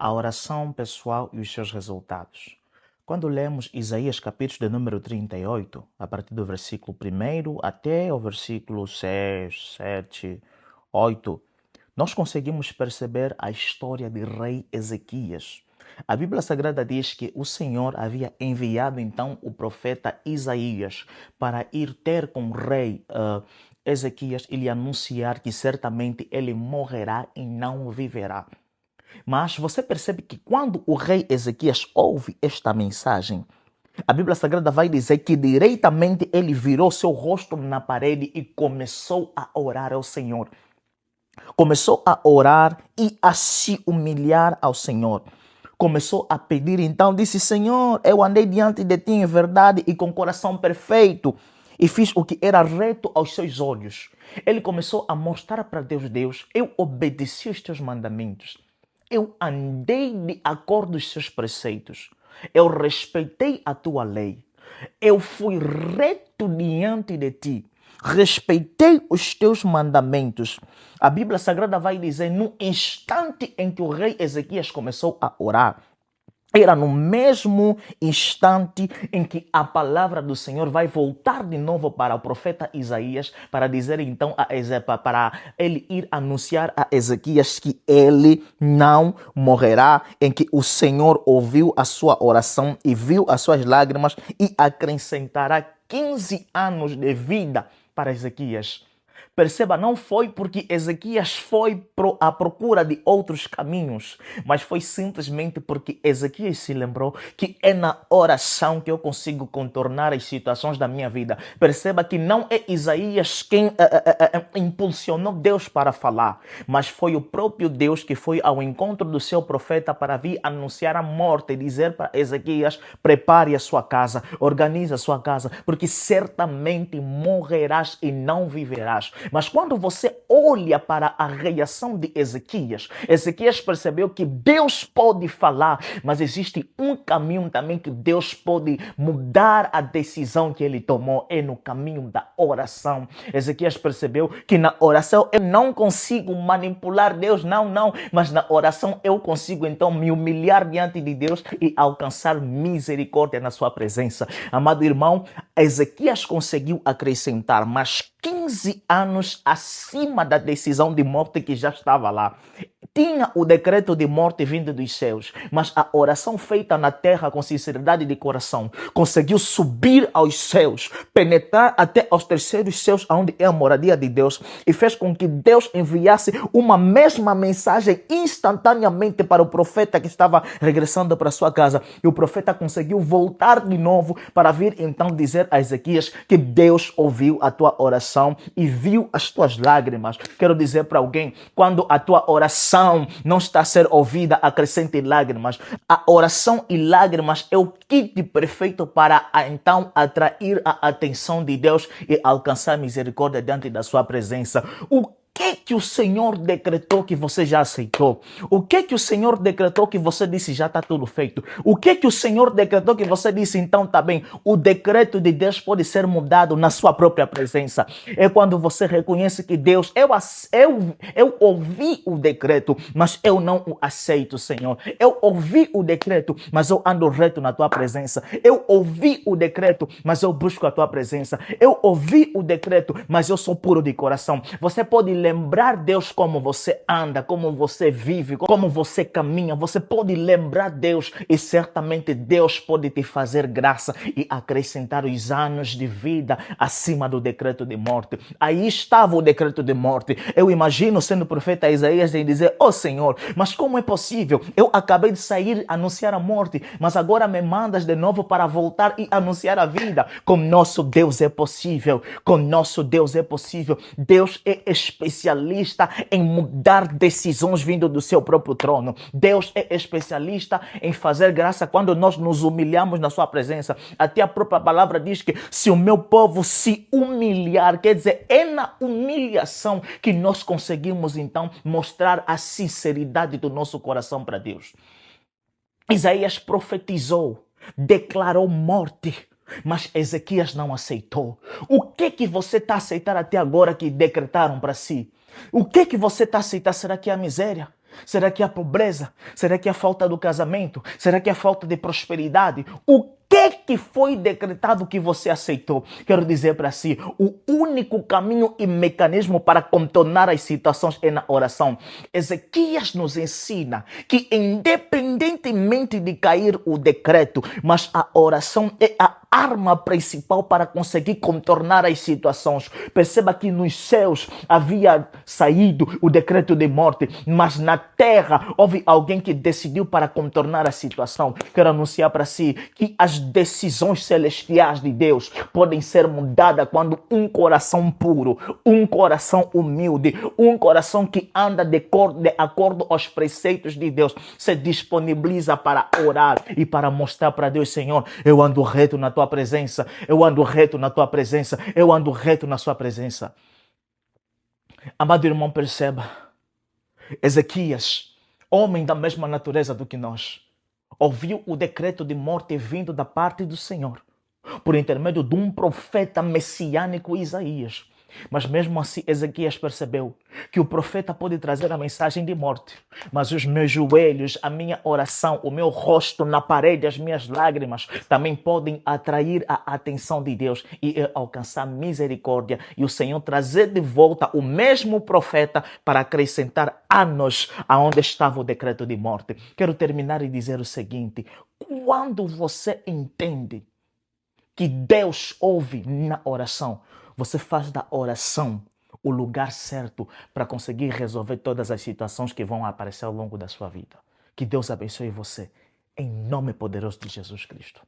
A oração pessoal e os seus resultados. Quando lemos Isaías capítulo de número 38, a partir do versículo 1 até o versículo 6, 7, 8, nós conseguimos perceber a história de rei Ezequias. A Bíblia Sagrada diz que o Senhor havia enviado então o profeta Isaías para ir ter com o rei Ezequias e lhe anunciar que certamente ele morrerá e não viverá. Mas você percebe que quando o rei Ezequias ouve esta mensagem, a Bíblia Sagrada vai dizer que diretamente ele virou seu rosto na parede e começou a orar ao Senhor. Começou a orar e a se humilhar ao Senhor. Começou a pedir, então disse: Senhor, eu andei diante de ti em verdade e com coração perfeito e fiz o que era reto aos seus olhos. Ele começou a mostrar para Deus, eu obedeci os teus mandamentos. Eu andei de acordo com os seus preceitos. Eu respeitei a tua lei. Eu fui reto diante de ti. Respeitei os teus mandamentos. A Bíblia Sagrada vai dizer, no instante em que o rei Ezequias começou a orar, era no mesmo instante em que a palavra do Senhor vai voltar de novo para o profeta Isaías para dizer então para ele ir anunciar a Ezequias que ele não morrerá, em que o Senhor ouviu a sua oração e viu as suas lágrimas e acrescentará 15 anos de vida para Ezequias. Perceba, não foi porque Ezequias foi à procura de outros caminhos, mas foi simplesmente porque Ezequias se lembrou que é na oração que eu consigo contornar as situações da minha vida. Perceba que não é Isaías quem impulsionou Deus para falar, mas foi o próprio Deus que foi ao encontro do seu profeta para vir anunciar a morte e dizer para Ezequias: prepare a sua casa, organize a sua casa, porque certamente morrerás e não viverás. Mas quando você olha para a reação de Ezequias, Ezequias percebeu que Deus pode falar, mas existe um caminho também que Deus pode mudar a decisão que ele tomou, é no caminho da oração. Ezequias percebeu que na oração eu não consigo manipular Deus, não, mas na oração eu consigo então me humilhar diante de Deus e alcançar misericórdia na sua presença. Amado irmão, Ezequias conseguiu acrescentar mais 15 anos acima da decisão de morte que já estava lá. Tinha o decreto de morte vindo dos céus, mas a oração feita na terra com sinceridade de coração conseguiu subir aos céus, penetrar até aos terceiros céus, onde é a moradia de Deus, e fez com que Deus enviasse uma mesma mensagem instantaneamente para o profeta que estava regressando para sua casa. E o profeta conseguiu voltar de novo para vir então dizer a Ezequias que Deus ouviu a tua oração e viu as tuas lágrimas. Quero dizer para alguém, quando a tua oração não está a ser ouvida, acrescente lágrimas. A oração e lágrimas é o kit perfeito para então atrair a atenção de Deus e alcançar misericórdia diante da sua presença. O que o Senhor decretou que você já aceitou? O que o Senhor decretou que você disse já está tudo feito? O que o Senhor decretou que você disse então está bem? O decreto de Deus pode ser mudado na sua própria presença. É quando você reconhece que Deus, eu ouvi o decreto, mas eu não o aceito, Senhor. Eu ouvi o decreto, mas eu ando reto na tua presença. Eu ouvi o decreto, mas eu busco a tua presença. Eu ouvi o decreto, mas eu sou puro de coração. Você pode lembrar Deus como você anda, como você vive, como você caminha. Você pode lembrar Deus e certamente Deus pode te fazer graça e acrescentar os anos de vida acima do decreto de morte. Aí estava o decreto de morte. Eu imagino sendo o profeta Isaías e dizer: oh Senhor, mas como é possível? Eu acabei de sair anunciar a morte, mas agora me mandas de novo para voltar e anunciar a vida. Com nosso Deus é possível. Com nosso Deus é possível. Deus é especialista em mudar decisões vindo do seu próprio trono. Deus é especialista em fazer graça quando nós nos humilhamos na sua presença. Até a própria palavra diz que se o meu povo se humilhar, quer dizer, é na humilhação que nós conseguimos então mostrar a sinceridade do nosso coração para Deus. Isaías profetizou, declarou morte, mas Ezequias não aceitou. O que você está a aceitar até agora que decretaram para si? O que você está a aceitar? Será que é a miséria? Será que é a pobreza? Será que é a falta do casamento? Será que é a falta de prosperidade? O que foi decretado que você aceitou? Quero dizer para si, o único caminho e mecanismo para contornar as situações é na oração. Ezequias nos ensina que independentemente de cair o decreto, mas a oração é a arma principal para conseguir contornar as situações. Perceba que nos céus havia saído o decreto de morte, mas na terra houve alguém que decidiu para contornar a situação. Quero anunciar para si que as decisões celestiais de Deus podem ser mudadas quando um coração puro, um coração humilde, um coração que anda de acordo aos preceitos de Deus se disponibiliza para orar e para mostrar para Deus: Senhor, eu ando reto na tua presença, eu ando reto na tua presença, eu ando reto na sua presença. Amado irmão, perceba, Ezequias, homem da mesma natureza do que nós, ouviu o decreto de morte vindo da parte do Senhor, por intermédio de um profeta messiânico, Isaías. Mas mesmo assim, Ezequias percebeu que o profeta pode trazer a mensagem de morte, mas os meus joelhos, a minha oração, o meu rosto na parede, as minhas lágrimas também podem atrair a atenção de Deus e alcançar misericórdia, e o Senhor trazer de volta o mesmo profeta para acrescentar anos aonde estava o decreto de morte. Quero terminar e dizer o seguinte: quando você entende que Deus ouve na oração, você faz da oração o lugar certo para conseguir resolver todas as situações que vão aparecer ao longo da sua vida. Que Deus abençoe você, em nome poderoso de Jesus Cristo.